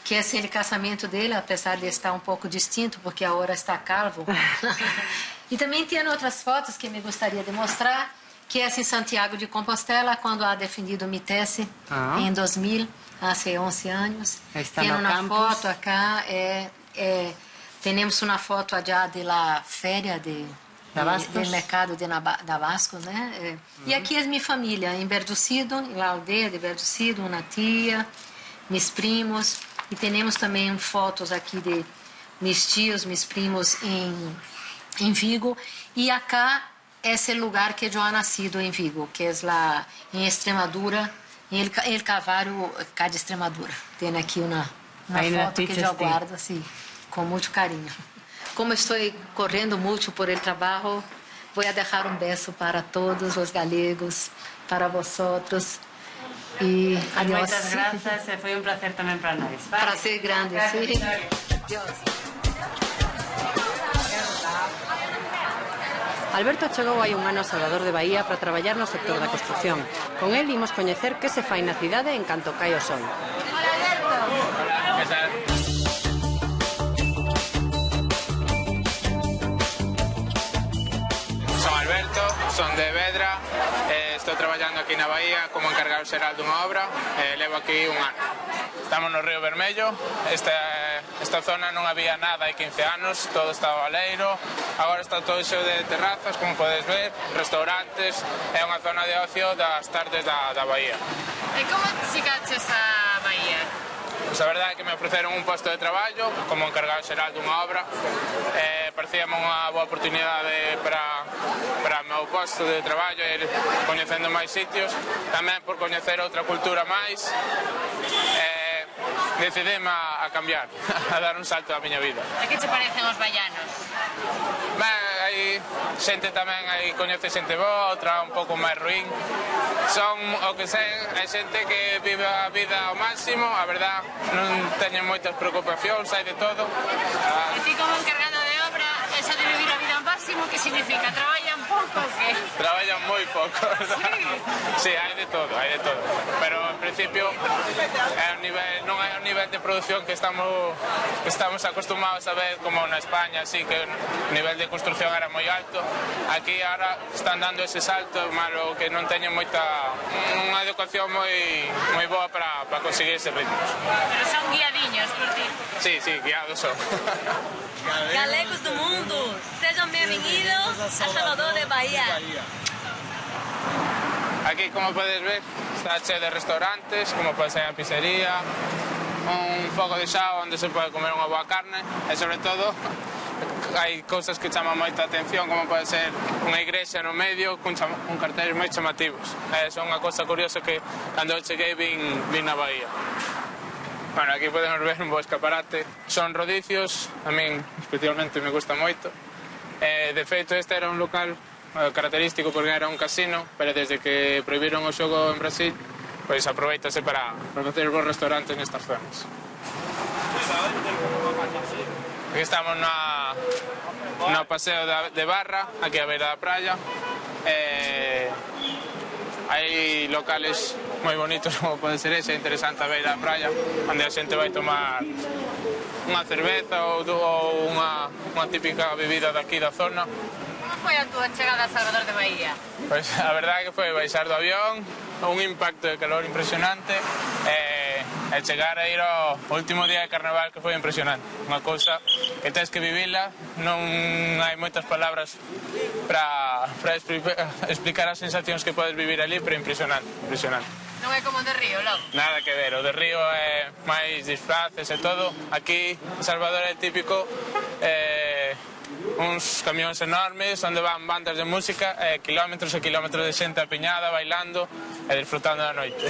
Speaker 6: que é o casamento dele, apesar de estar um pouco distinto, porque agora está calvo. E também tem outras fotos que me gostaria de mostrar, que é em Santiago de Compostela, quando ha defendido mi tese em 2000, há 11 anos. Tem uma foto acá, temos uma foto allá da feira do mercado de Navascos, né? E aqui é minha família, em Verducido, na aldeia de Verducido, uma tia, meus primos. E temos também fotos aqui de meus tios, meus primos em Vigo. E acá é o lugar que eu nascido em Vigo, que é lá em Extremadura, em El Calvário, cá de Extremadura. Tem aqui uma foto que eu guardo assim, com muito carinho. Como estou correndo muito por el trabalho, vou deixar beijo para todos os galegos, para vosotros. E adiós.
Speaker 1: Muchas gracias, foi prazer também para nós.
Speaker 6: Prazer grande, sim. Adiós.
Speaker 1: Alberto chegou hai un ano a Salvador de Bahía para traballar no sector da construción. Con el imos coñecer que se fai na cidade en canto cae o sol.
Speaker 6: Hola, Alberto.
Speaker 3: Que tal? Son Alberto, son de Vedra, estou traballando aquí na Bahía como encargado xeral dunha obra, levo aquí un ano. Estamos no Río Vermello, esta zona non había nada hai 15 anos, todo estaba baleiro, agora está todo xeo de terrazas, como podes ver, restaurantes, é unha zona de ocio das tardes da Bahía.
Speaker 11: E como chegaches a Bahía?
Speaker 3: Pois a verdade é que me ofreceron un posto de traballo como encargado xeral dunha obra, parecíame unha boa oportunidade para o meu posto de traballo, ir coñecendo máis sitios, tamén por coñecer outra cultura máis, decidime a cambiar, a dar un salto a miña vida.
Speaker 11: A que che parecen os baianos?
Speaker 3: Ben, hai xente tamén, hai coñece xente boa, outra un pouco máis ruín. Son o que sei, hai xente que vive a vida ao máximo, a verdad, non teñen moitas preocupacións, hai de todo.
Speaker 11: E ti como encargado de obra, eso de vivir a vida ao máximo, que significa? Traballan
Speaker 14: pouco o qué?
Speaker 3: Traballan moi pouco, verdad? Sí, hai de todo, pero en principio é un nivel, non é un nivel de produción que estamos acostumados a ver como na España, así que o nivel de construcción era moi alto. Aquí ahora están dando ese salto, malo que non teñen unha educación moi boa para conseguir ese ritmo.
Speaker 14: Pero son guiadiños por ti.
Speaker 3: Sí, guiados son.
Speaker 20: Galegos do mundo, sejam bem-vindos a Salvador de Bahía.
Speaker 3: Aquí, como podes ver, está cheo de restaurantes, como pode ser a pizzería, un fogo de xao onde se pode comer unha boa carne e, sobre todo, hai cousas que chaman moita atención, como pode ser unha igrexa no medio cun carteles moi chamativos. Son unha cousa curiosa que, cando eu cheguei, vin na Bahía. Bueno, aquí podemos ver un bo escaparate. Son rodicios, a min especialmente me gusta moito. De feito, este era un local característico porque era un casino, pero desde que prohibiron o xogo en Brasil, pois aproveitase para facer bons restaurantes nestas zonas. Aquí estamos no paseo de Barra, aquí a beira da praia. Hai locales moi bonitos como pode ser ese, interesante a beira da praia, onde a xente vai tomar unha cerveza ou unha típica bebida daqui da zona.
Speaker 14: Como foi a túa chegada a Salvador de Bahía?
Speaker 3: Pois a verdade é que foi baixar do avión, un impacto de calor impresionante e chegar a ir ao último día de carnaval, que foi impresionante. Unha cousa que tens que vivila, non hai moitas palabras para explicar as sensacións que podes vivir ali, pero impresionante.
Speaker 14: Non é como o de Río, logo?
Speaker 3: Nada que ver, o de Río é máis disfraces e todo. Aquí en Salvador é típico uns camións enormes onde van bandas de música e kilómetros e kilómetros de xente apiñada, bailando e disfrutando da noite.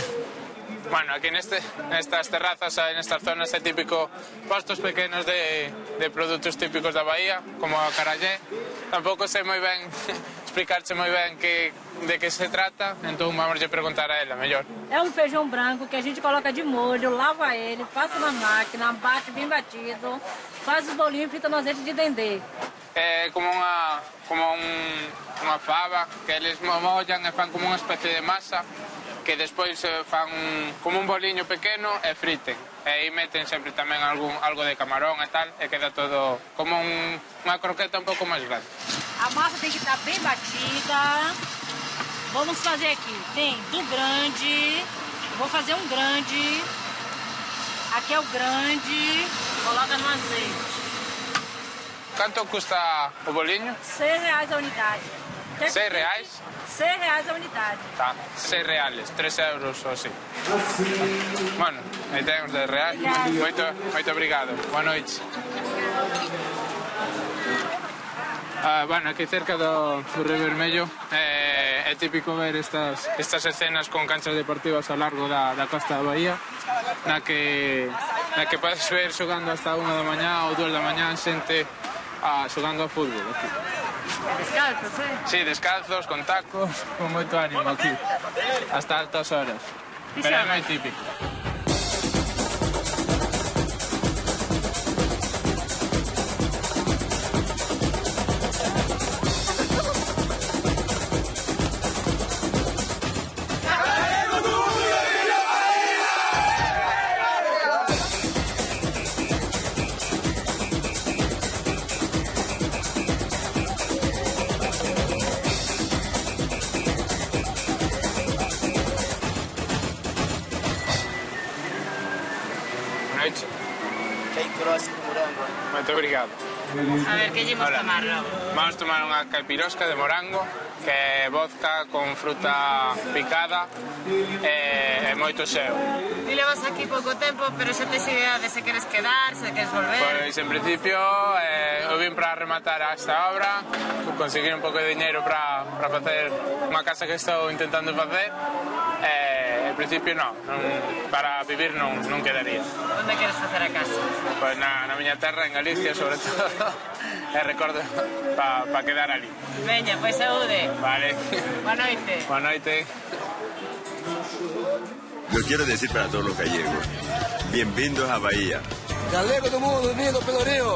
Speaker 3: Bueno, aquí nestas terrazas, nestas zonas é típico postos pequenos de produtos típicos da Bahía, como a carallé. Tampouco sei moi ben explicarche moi ben de que se trata, entón vamos a preguntar a ela mellor.
Speaker 21: É um feijão branco que a gente coloca de molho, lava ele, passa na máquina, bate bem batido, faz os bolinhos e frita no azeite de dendê.
Speaker 3: É como unha fava que eles mollan e fan como unha especie de masa que despois fan como un boliño pequeno e friten. E aí meten sempre tamén algo de camarón e tal, e queda todo como unha croqueta un pouco máis grande.
Speaker 21: A massa tem que estar bem batida. Vamos fazer aqui, tem do grande, vou fazer um grande, aqui é o grande, coloca no azeite.
Speaker 3: Quanto custa o bolinho?
Speaker 21: R$6 a unidade.
Speaker 3: R$6?
Speaker 21: R$6 a unidade.
Speaker 3: Tá, R$6, 3 euros ou así. Bueno, aí temos de real. Moito obrigado. Boa noite. Bueno, aquí cerca do Río Vermello é típico ver estas escenas con canchas deportivas ao largo da costa da Bahía, na que podes ver xogando hasta 1 da mañá ou 2 da mañá xente xogando a fútbol aquí.
Speaker 14: Descalzos,
Speaker 3: Sí, descalzos, con tacos, con moito ánimo aquí, hasta altas horas. Pero é moi típico. Muito obrigado.
Speaker 14: A ver, que llevamos a tomar logo?
Speaker 3: Vamos tomar unha caipirosca de morango, que é vodka con fruta picada e moito xeo.
Speaker 14: Ti levas aquí pouco tempo, pero xa tes idea de se queres quedar, se queres volver?
Speaker 3: Pois, en principio, eu vim para rematar esta obra, conseguir un pouco de diñeiro para facer unha casa que estou intentando facer. En principio, non. Para vivir non quedaría.
Speaker 14: Onde queres facer a casa?
Speaker 3: Pois na miña terra, en Galicia, sobre todo. E recordo para quedar ali.
Speaker 14: Veña, pois saúde.
Speaker 3: Vale.
Speaker 14: Boa noite.
Speaker 3: Boa noite.
Speaker 22: Lo quiero decir para todos los gallegos. Bienvenidos a Bahía.
Speaker 23: Galego do mundo, unido pelo Río.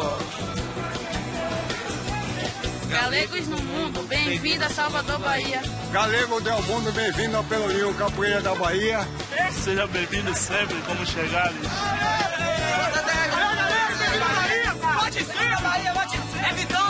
Speaker 21: Galegos no mundo, bem-vindo a Salvador, Bahia.
Speaker 4: Galego do mundo, bem-vindo ao Pelourinho Capoeira da Bahia.
Speaker 9: Seja bem-vindo sempre, como chegares.
Speaker 8: Pode ser, Bahia, é vitória!